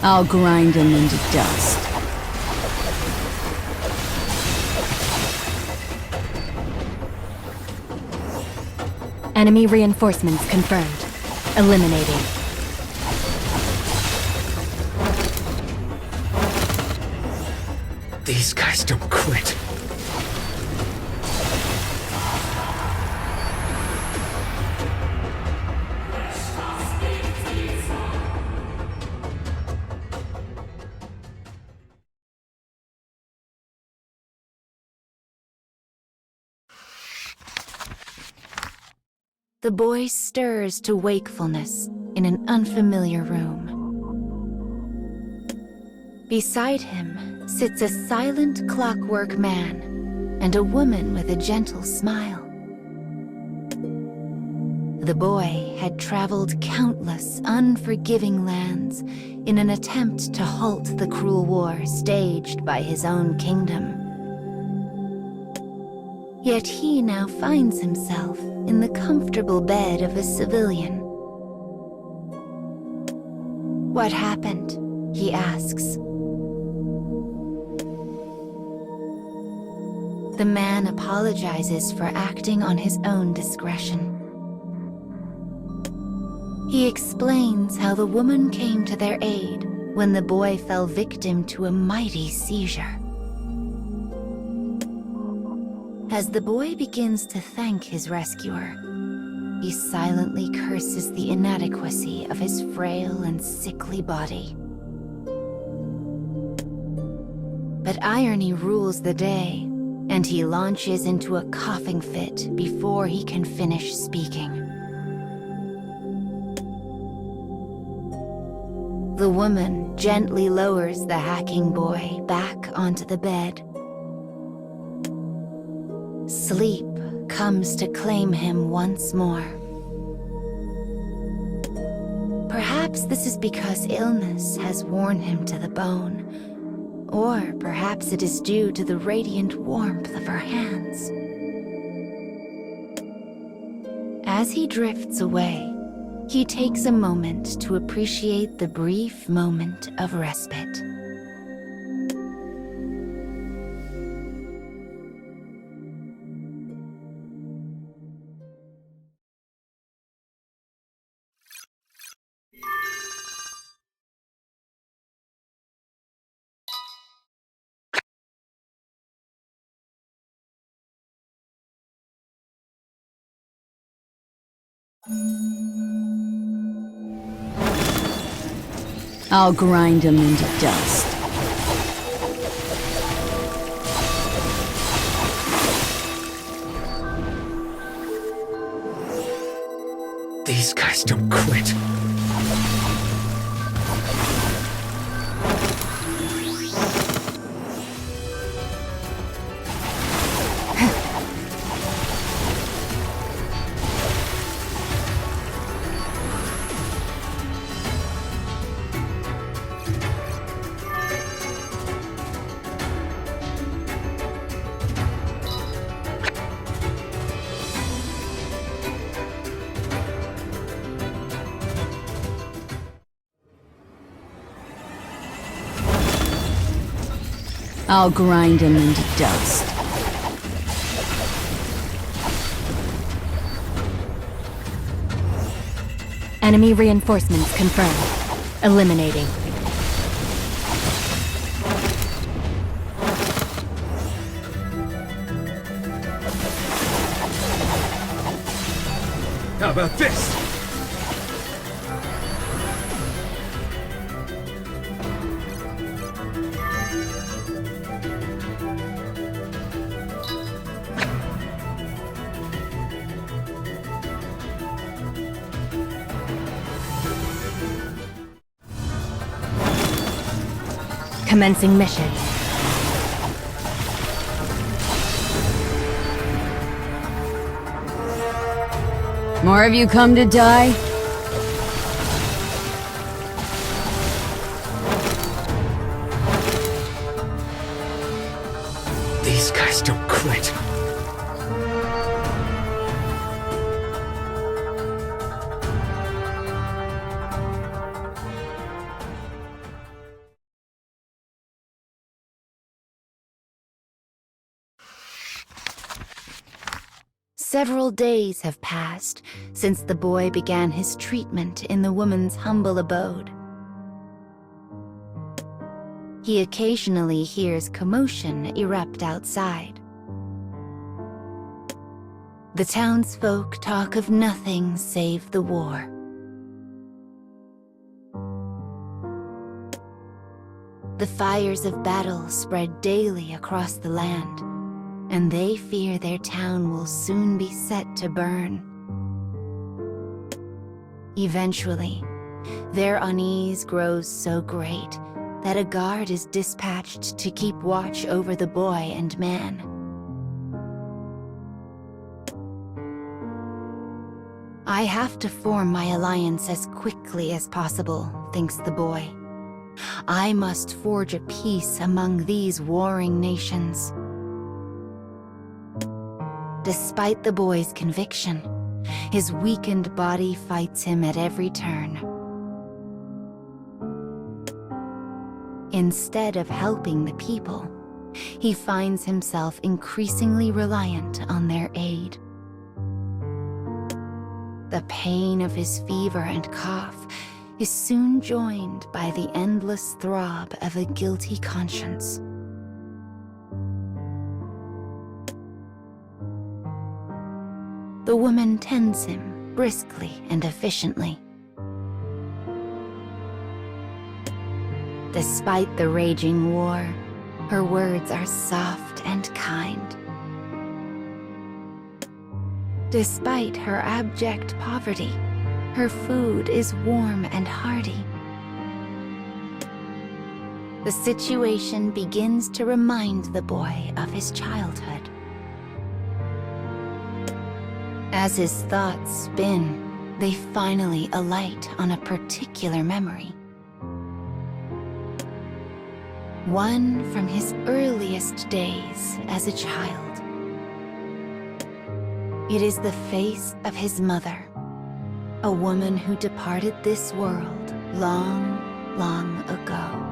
I'll grind him into dust. Enemy reinforcements confirmed. Eliminating. These guys don't quit. The boy stirs to wakefulness in an unfamiliar room. Beside him sits a silent clockwork man and a woman with a gentle smile. The boy had traveled countless unforgiving lands in an attempt to halt the cruel war staged by his own kingdom. Yet he now finds himself in the comfortable bed of a civilian. "What happened?" he asks. The man apologizes for acting on his own discretion. He explains how the woman came to their aid when the boy fell victim to a mighty seizure. As the boy begins to thank his rescuer, he silently curses the inadequacy of his frail and sickly body. But irony rules the day, and he launches into a coughing fit before he can finish speaking. The woman gently lowers the hacking boy back onto the bed. Sleep comes to claim him once more. Perhaps this is because illness has worn him to the bone, or perhaps it is due to the radiant warmth of her hands. As he drifts away, he takes a moment to appreciate the brief moment of respite. I'll grind him into dust. These guys don't quit. I'll grind him into dust. Enemy reinforcements confirmed. Eliminating. How about this? Commencing mission. More of you come to die? These guys don't quit. Several days have passed since the boy began his treatment in the woman's humble abode. He occasionally hears commotion erupt outside. The townsfolk talk of nothing save the war. The fires of battle spread daily across the land, and they fear their town will soon be set to burn. Eventually, their unease grows so great that a guard is dispatched to keep watch over the boy and man. I have to form my alliance as quickly as possible, thinks the boy. I must forge a peace among these warring nations. Despite the boy's conviction, his weakened body fights him at every turn. Instead of helping the people, he finds himself increasingly reliant on their aid. The pain of his fever and cough is soon joined by the endless throb of a guilty conscience. The woman tends him briskly and efficiently. Despite the raging war, her words are soft and kind. Despite her abject poverty, her food is warm and hearty. The situation begins to remind the boy of his childhood. As his thoughts spin, they finally alight on a particular memory. One from his earliest days as a child. It is the face of his mother, a woman who departed this world long, long ago.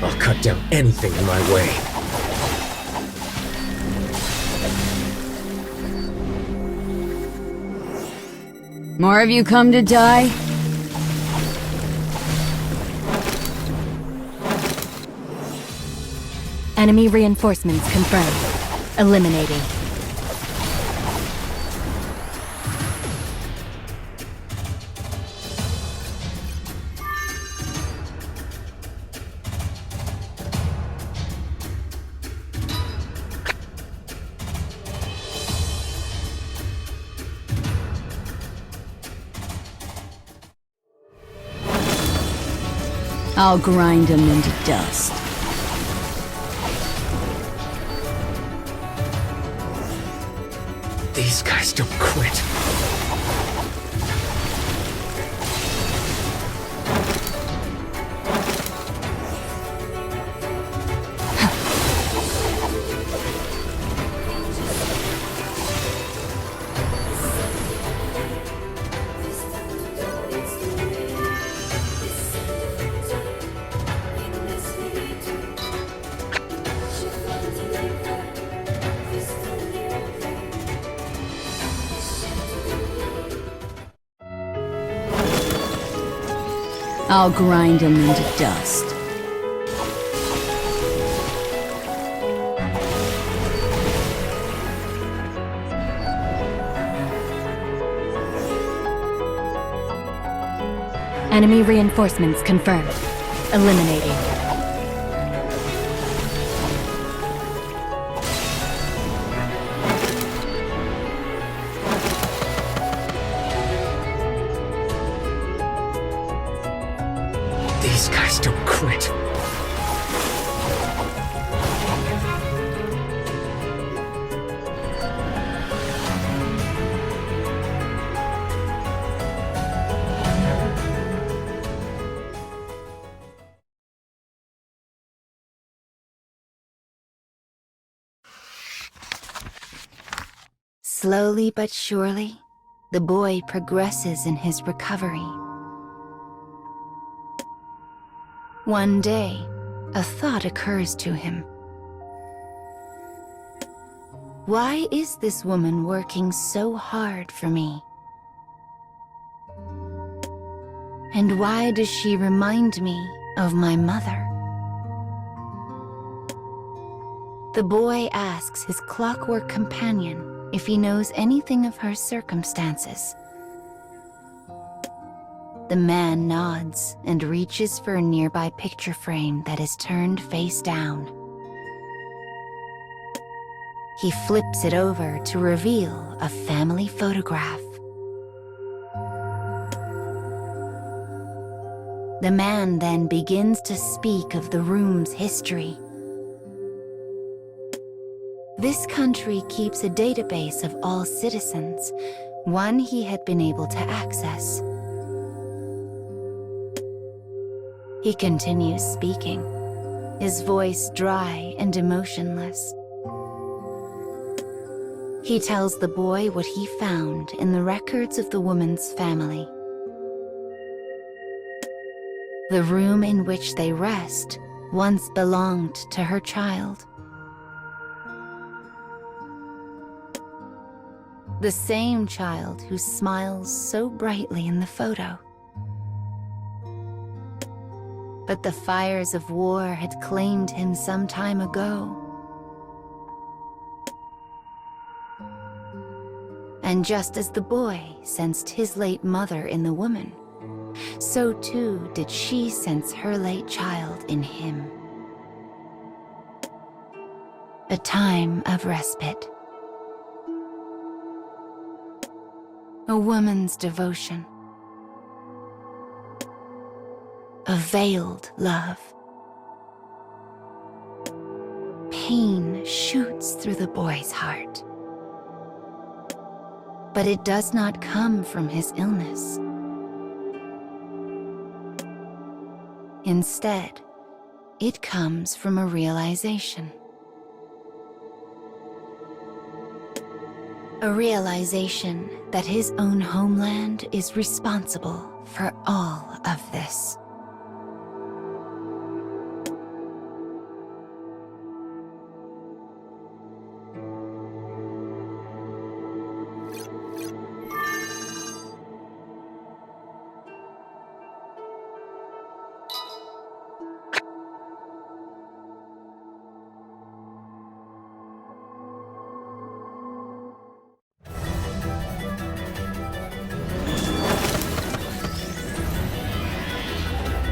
I'll cut down anything in my way. More of you come to die? Enemy reinforcements confirmed. Eliminating. I'll grind them into dust. These guys don't quit. I'll grind them into dust. Enemy reinforcements confirmed. Eliminating. These guys don't quit. Slowly but surely, the boy progresses in his recovery. One day, a thought occurs to him. Why is this woman working so hard for me? And why does she remind me of my mother? The boy asks his clockwork companion if he knows anything of her circumstances. The man nods and reaches for a nearby picture frame that is turned face down. He flips it over to reveal a family photograph. The man then begins to speak of the room's history. This country keeps a database of all citizens, one he had been able to access. He continues speaking, his voice dry and emotionless. He tells the boy what he found in the records of the woman's family. The room in which they rest once belonged to her child. The same child who smiles so brightly in the photo. But the fires of war had claimed him some time ago. And just as the boy sensed his late mother in the woman, so too did she sense her late child in him. A time of respite. A woman's devotion. A veiled love. Pain shoots through the boy's heart. But it does not come from his illness. Instead, it comes from a realization. A realization that his own homeland is responsible for all of this.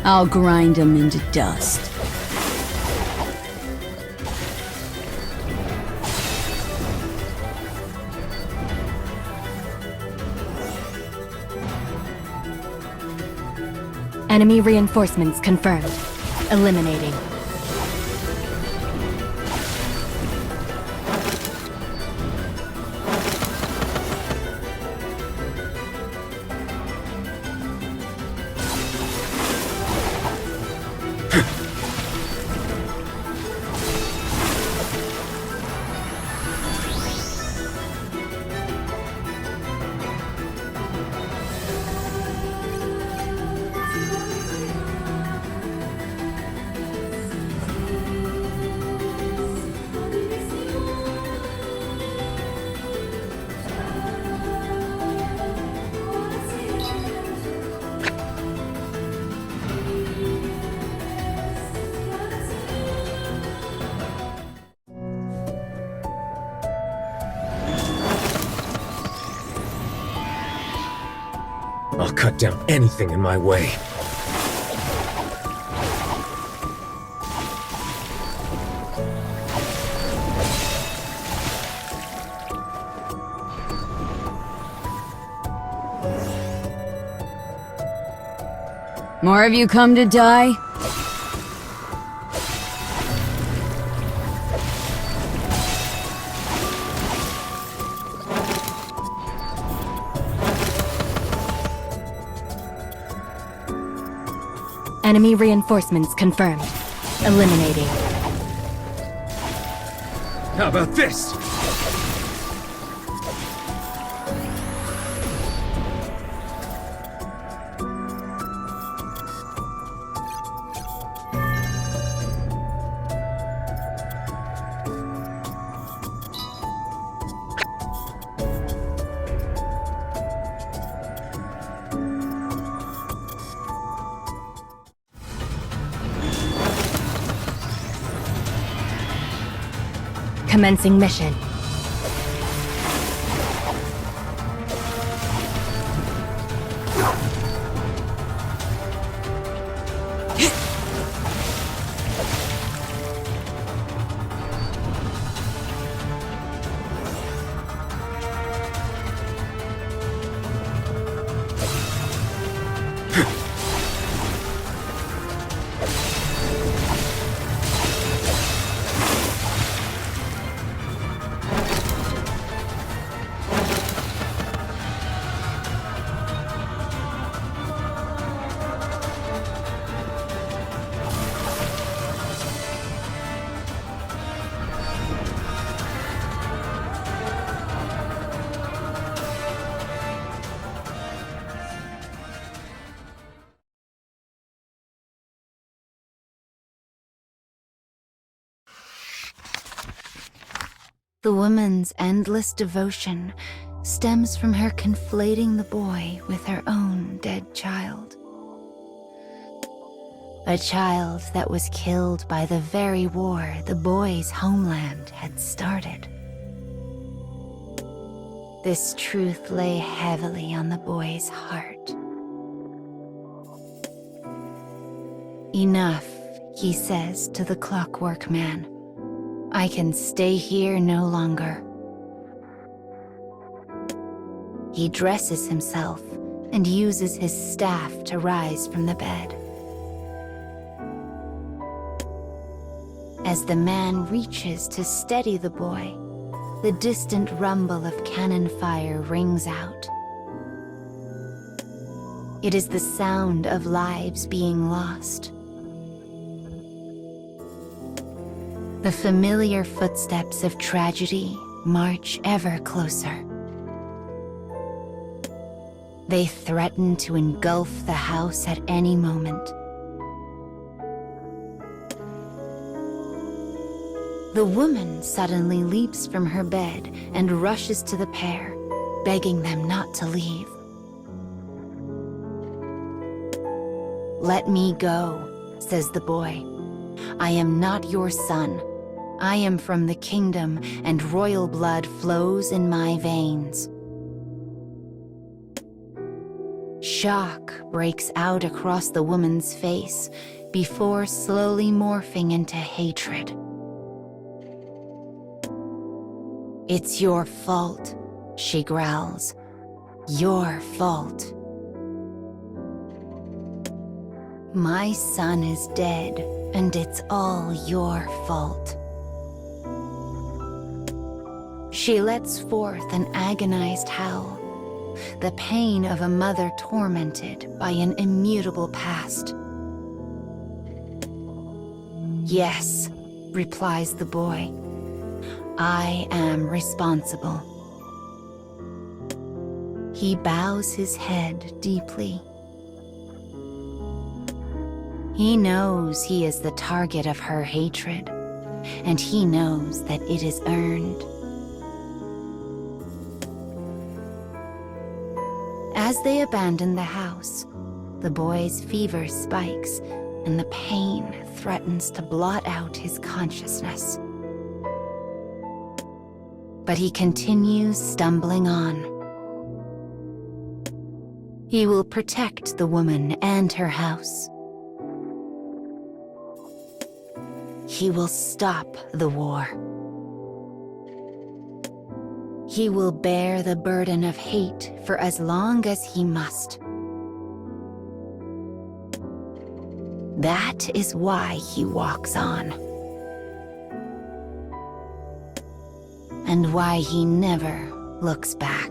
I'll grind them into dust. Enemy reinforcements confirmed. Eliminating. I'll cut down anything in my way. More of you come to die? Enemy reinforcements confirmed. Eliminating. How about this? Commencing mission. The woman's endless devotion stems from her conflating the boy with her own dead child. A child that was killed by the very war the boy's homeland had started. This truth lay heavily on the boy's heart. Enough, he says to the clockwork man. I can stay here no longer. He dresses himself and uses his staff to rise from the bed. As the man reaches to steady the boy, the distant rumble of cannon fire rings out. It is the sound of lives being lost. The familiar footsteps of tragedy march ever closer. They threaten to engulf the house at any moment. The woman suddenly leaps from her bed and rushes to the pair, begging them not to leave. "Let me go," says the boy. "I am not your son. I am from the kingdom, and royal blood flows in my veins." Shock breaks out across the woman's face before slowly morphing into hatred. "It's your fault," she growls. "Your fault. My son is dead, and it's all your fault." She lets forth an agonized howl, the pain of a mother tormented by an immutable past. "Yes," replies the boy, "I am responsible." He bows his head deeply. He knows he is the target of her hatred, and he knows that it is earned. As they abandon the house, the boy's fever spikes and the pain threatens to blot out his consciousness. But he continues stumbling on. He will protect the woman and her house. He will stop the war. He will bear the burden of hate for as long as he must. That is why he walks on. And why he never looks back.